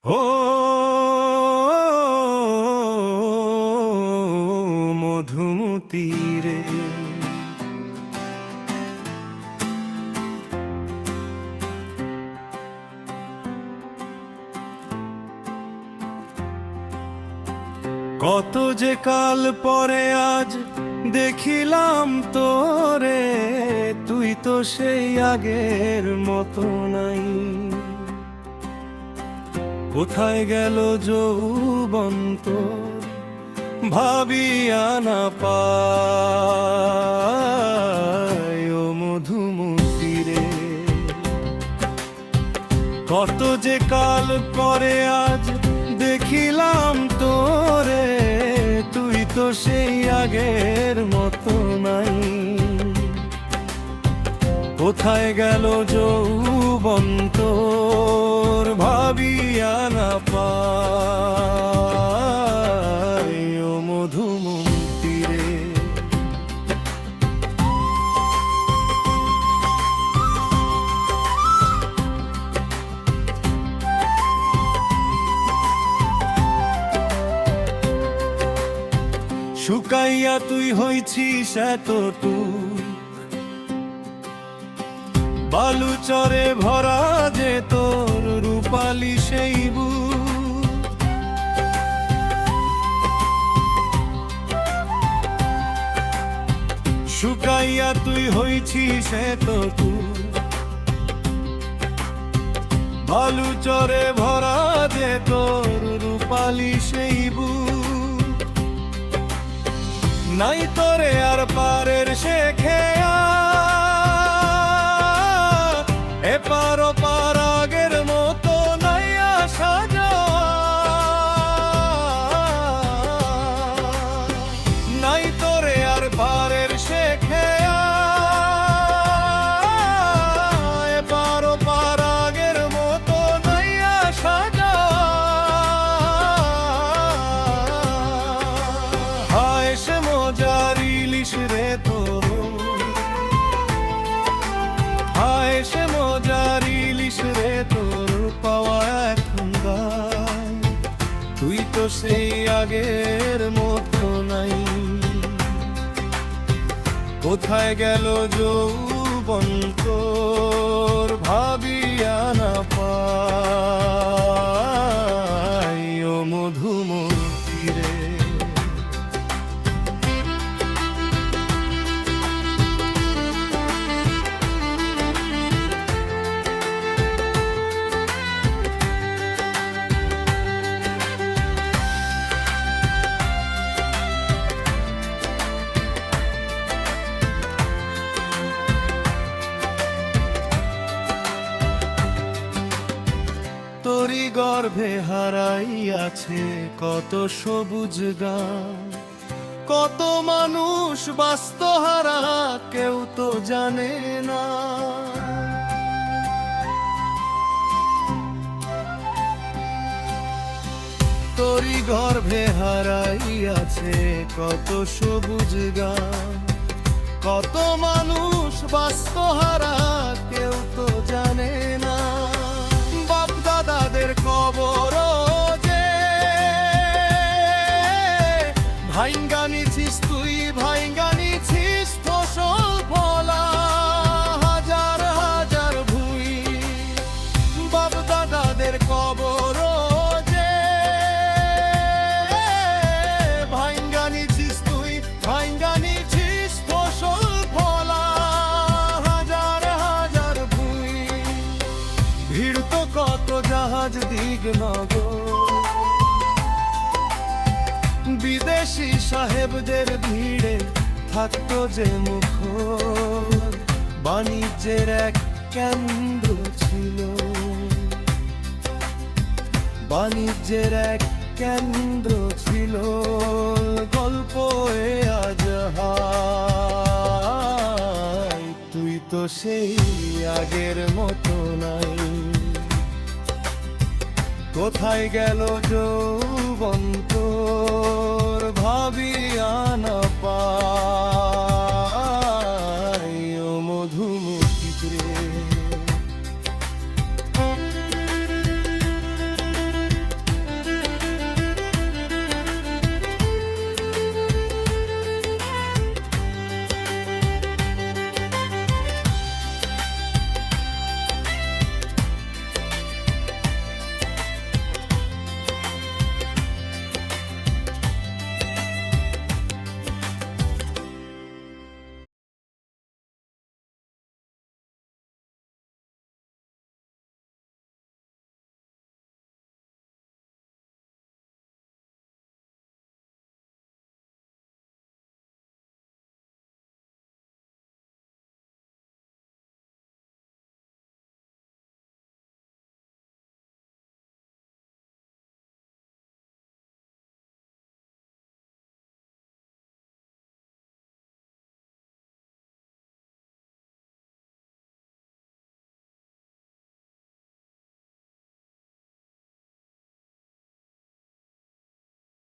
ও মধুমতি রে, কত যে কাল পরে আজ দেখিলাম তোরে, তুই তো সেই আগের মতো নাই। কোথায় গেল যৌবন তোর ভাবিয়া না পাই। ও মধুমতি রে, কত যে কাল পরে আজ দেখিলাম তোরে, তুই তো সেই আগের মতো নাই। কোথায় গেল যৌবন তোর ভাবিয়া না পাই। ও মধুমতি রে, শুকাইয়া তুই হইছিস এতটুক, বালু চরে ভরা যে তোর রূপালি সেই বুক। শুকাইয়া তুই হইছিস এতটুক, বালু চরে ভরা যে তোর রূপালি সেই বুক। নাই তোরে আর পারের সে খেয়া, এপার ওপার আগের মতো নাই আসা যাওয়া। নাই তোরে আর পারের সে খেয়া, এপার ওপার আগের মতো নাই আসা যাওয়া। হায় সে মজার ইলিশ রে তোর, হায় সে মজার ইলিশ রে তোর পাওয়া এখন দায়। তুই তো সেই আগের মতো নাই। কোথায় গেল যৌবন তোর ভাবিয়া না পাই। ও মধুমতি রে, তোরি গর্ভে হারাইয়াছে কত সবুজ গান। কত মানুষ বাস্তহারা কেউ তো জানে না। তোরি গর্ভে হারাইয়াছে কত সবুজ গান। কত মানুষ বাস্তহারা কেউ তো জানে না। দাদাদের কবর যে ভাইঙ্গা নিছিস তুই, ভাইঙ্গা নিছিস ফসল ফলা। হাজার হাজার ভুই বাপ দাদাদের কবর যে ভাইঙ্গা নিছিস তুই, ভাইঙ্গা নিছিস ফসল ফলা। হাজার হাজার ভুই ভিড় তো কত জাহাজ দিগনগর, বিদেশি সাহেবদের ভিড়ে থাকতো যে মুখর। বাণিজ্যের এক কেন্দ্র ছিল, বাণিজ্যের এক কেন্দ্র ছিল। গল্প এ আজ হায়, তুই তো সেই আগের মতো নাই। কোথায় গেল যৌবন তোর ভাবিয়া না পাই।